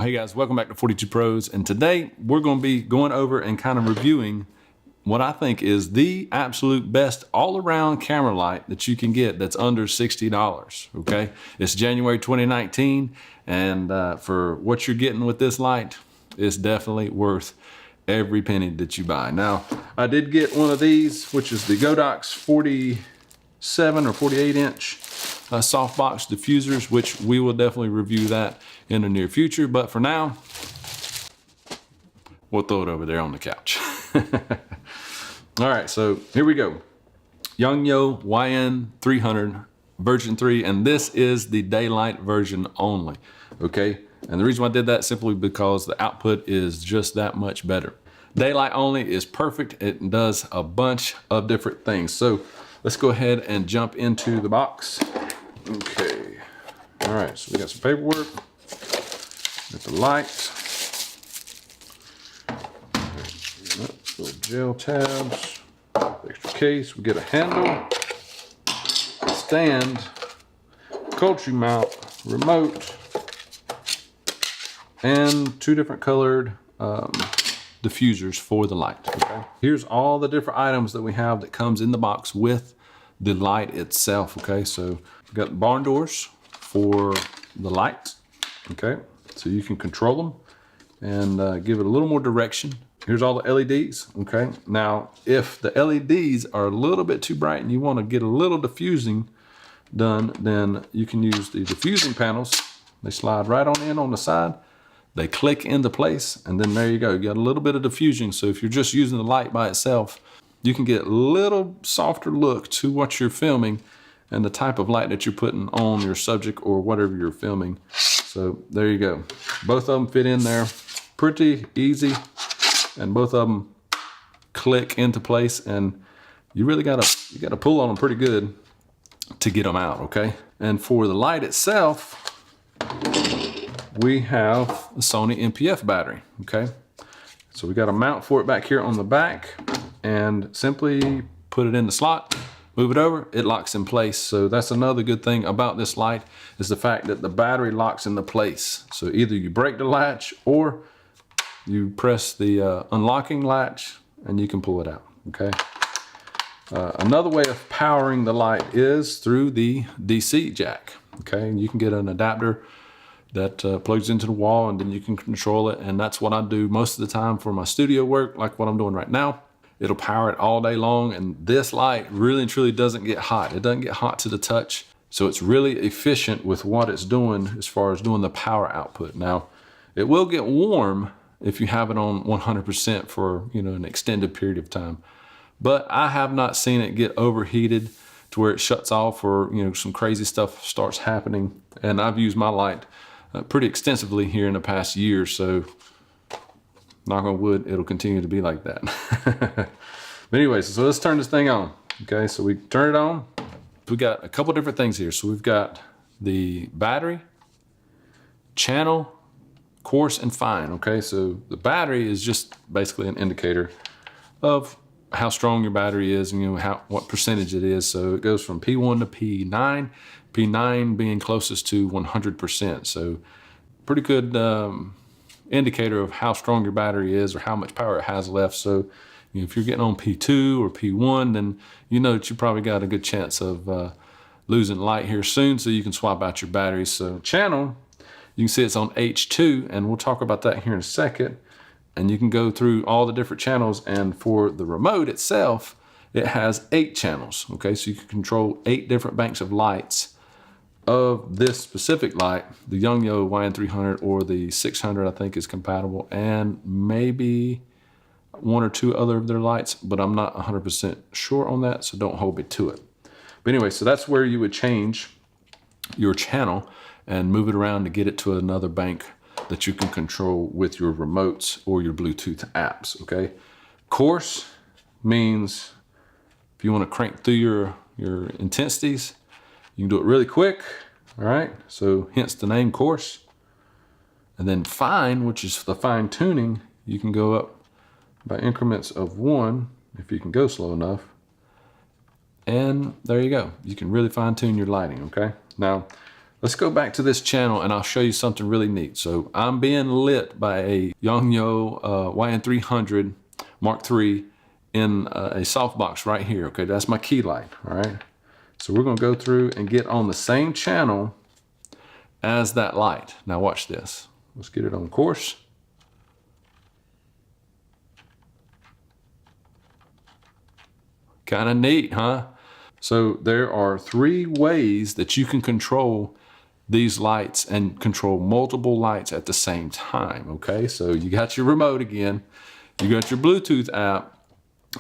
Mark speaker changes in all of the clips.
Speaker 1: Hey guys, welcome back to 42 Pros, and today we're going to be going over and kind of reviewing what I think is the absolute best all-around camera light that you can get that's under $60, okay? It's January 2019, and for what you're getting with this light, it's definitely worth every penny that you buy. Now, I did get one of these, which is the Godox 47 or 48 inch softbox diffusers, which we will definitely review that in the near future. But for now, we'll throw it over there on the couch. All right, so here we go. Yongnuo YN 300 version 3, and this is the daylight version only, okay? And the reason why I did that simply because the output is just that much better. Daylight only is perfect. It does a bunch of different things. So let's go ahead and jump into the box. Okay. All right, so we got some paperwork. Got the light. Little gel tabs. Extra case. We get a handle, a stand, poultry mount, remote, and two different colored diffusers for the light. Okay. Here's all the different items that we have that comes in the box with the light itself. Okay, so we've got barn doors for the light. Okay, so you can control them and give it a little more direction. Here's all the LEDs. Okay, now if the LEDs are a little bit too bright and you want to get a little diffusing done, then you can use the diffusing panels. They slide right on in on the side. They click into place, and then there you go. You got a little bit of diffusion. So if you're just using the light by itself, you can get a little softer look to what you're filming and the type of light that you're putting on your subject or whatever you're filming. So there you go. Both of them fit in there pretty easy, and both of them click into place, and you really gotta pull on them pretty good to get them out, okay? And for the light itself, we have a Sony Npf battery, okay? So we got a mount for it back here on the back, and simply put it in the slot, move it over, it locks in place. So that's another good thing about this light, is the fact that the battery locks into place. So either you break the latch or you press the unlocking latch and you can pull it out, okay? Another way of powering the light is through the DC jack, okay? You can get an adapter that plugs into the wall, and then you can control it. And that's what I do most of the time for my studio work, like what I'm doing right now. It'll power it all day long, and this light really and truly doesn't get hot. It doesn't get hot to the touch, so it's really efficient with what it's doing as far as doing the power output. Now, it will get warm if you have it on 100% for, you know, an extended period of time, but I have not seen it get overheated to where it shuts off or, you know, some crazy stuff starts happening. And I've used my light pretty extensively here in the past year, so knock on wood, it'll continue to be like that. But anyways, so let's turn this thing on. Okay, so we turn it on. We got a couple different things here. So we've got the battery, channel, coarse, and fine. Okay, so the battery is just basically an indicator of how strong your battery is, and you know what percentage it is. So it goes from P1 to P9, P9 being closest to 100%. So pretty good indicator of how strong your battery is or how much power it has left. So you know, if you're getting on P2 or P1, then you know that you probably got a good chance of losing light here soon, so you can swap out your batteries. So channel, you can see it's on H2, and we'll talk about that here in a second. And you can go through all the different channels, and for the remote itself, it has 8 channels, okay? So you can control 8 different banks of lights of this specific light. The Yongnuo YN 300 or the 600, I think, is compatible, and maybe 1 or 2 other of their lights, but I'm not 100% sure on that, so don't hold me to it. But anyway, so that's where you would change your channel and move it around to get it to another bank that you can control with your remotes or your Bluetooth apps, okay? Coarse means if you want to crank through your intensities, you can do it really quick, all right? So hence the name coarse. And then fine, which is the fine tuning, you can go up by increments of 1 if you can go slow enough. And there you go. You can really fine tune your lighting, okay? Now, Let's go back to this channel and I'll show you something really neat. So I'm being lit by a Yongnuo YN 300 Mark III in a softbox right here. Okay, that's my key light, all right? So we're gonna go through and get on the same channel as that light. Now watch this. Let's get it on course. Kind of neat, huh? So there are 3 ways that you can control these lights and control multiple lights at the same time, okay? So you got your remote again, you got your Bluetooth app,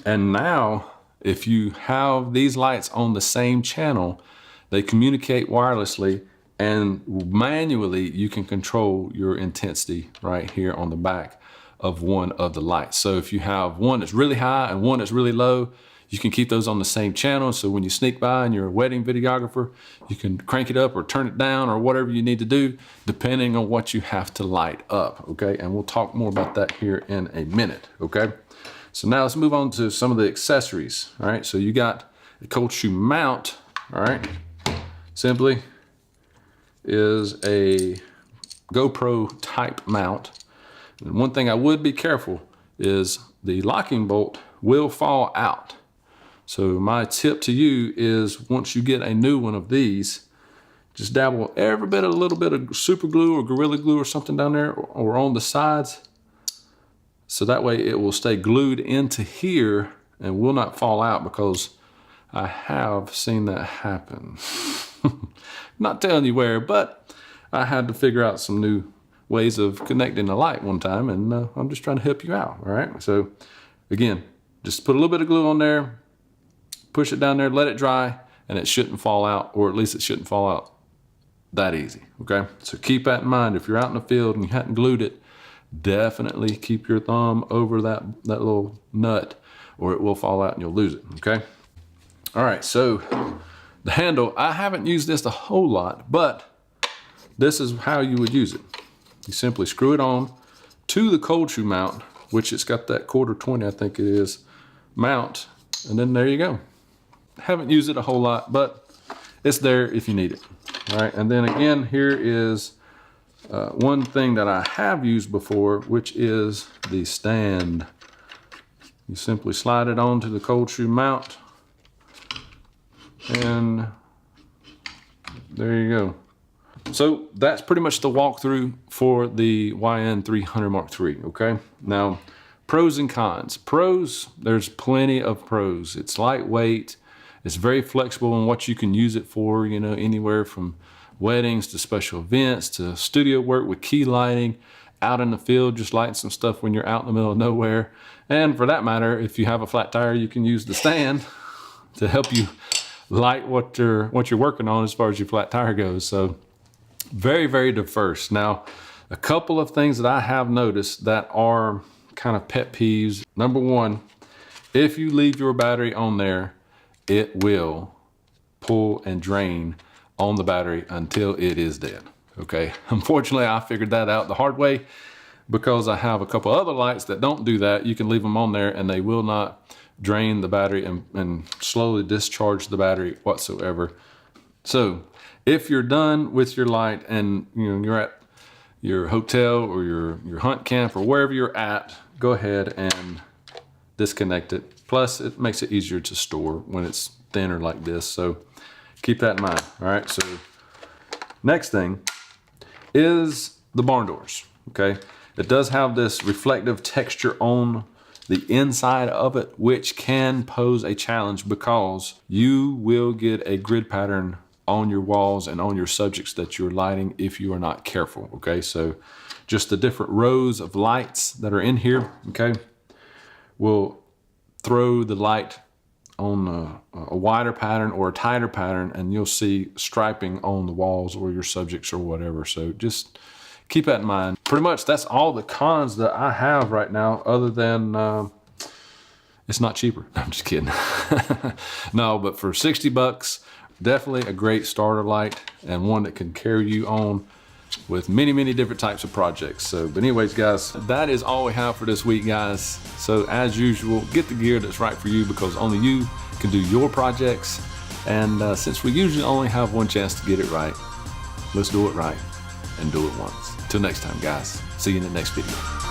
Speaker 1: and now if you have these lights on the same channel, they communicate wirelessly, and manually you can control your intensity right here on the back of one of the lights. So if you have one that's really high and one that's really low, you can keep those on the same channel. So when you sneak by and you're a wedding videographer, you can crank it up or turn it down or whatever you need to do, depending on what you have to light up, okay? And we'll talk more about that here in a minute, okay? So now let's move on to some of the accessories, all right? So you got a cold shoe mount, all right? Simply is a GoPro type mount. And one thing I would be careful is the locking bolt will fall out. So my tip to you is once you get a new one of these, just dabble a little bit of super glue or Gorilla Glue or something down there or on the sides. So that way it will stay glued into here and will not fall out, because I have seen that happen. Not telling you where, but I had to figure out some new ways of connecting the light one time, and I'm just trying to help you out, all right? So again, just put a little bit of glue on there, push it down there, let it dry, and it shouldn't fall out, or at least it shouldn't fall out that easy, okay? So keep that in mind. If you're out in the field and you hadn't glued it, definitely keep your thumb over that little nut, or it will fall out and you'll lose it, okay? All right, so the handle, I haven't used this a whole lot, but this is how you would use it. You simply screw it on to the cold shoe mount, which it's got that 1/4 I think it is, mount, and then there you go. Haven't used it a whole lot, but it's there if you need it. All right, and then again, here is one thing that I have used before, which is the stand. You simply slide it onto the cold shoe mount, and there you go. So that's pretty much the walkthrough for the YN 300 Mark III, okay? Now, pros and cons. Pros, there's plenty of pros. It's lightweight. It's very flexible in what you can use it for, you know, anywhere from weddings to special events to studio work with key lighting, out in the field, just lighting some stuff when you're out in the middle of nowhere. And for that matter, if you have a flat tire, you can use the stand to help you light what you're working on as far as your flat tire goes. So very, very diverse. Now, a couple of things that I have noticed that are kind of pet peeves. Number one, if you leave your battery on there, it will pull and drain on the battery until it is dead, okay? Unfortunately, I figured that out the hard way because I have a couple other lights that don't do that. You can leave them on there and they will not drain the battery and slowly discharge the battery whatsoever. So if you're done with your light and you're at your hotel or your hunt camp or wherever you're at, go ahead and disconnect it. Plus, it makes it easier to store when it's thinner like this. So keep that in mind. All right, so next thing is the barn doors, okay? It does have this reflective texture on the inside of it, which can pose a challenge because you will get a grid pattern on your walls and on your subjects that you're lighting if you are not careful, okay? So just the different rows of lights that are in here, okay, will throw the light on a wider pattern or a tighter pattern, and you'll see striping on the walls or your subjects or whatever. So just keep that in mind. Pretty much that's all the cons that I have right now, other than it's not cheaper. No, I'm just kidding. No, but for 60 bucks, definitely a great starter light and one that can carry you on with many, many different types of projects. So, but anyways, guys, that is all we have for this week, guys. So as usual, get the gear that's right for you because only you can do your projects. And since we usually only have one chance to get it right, Let's do it right and do it once. Till next time, guys. See you in the next video.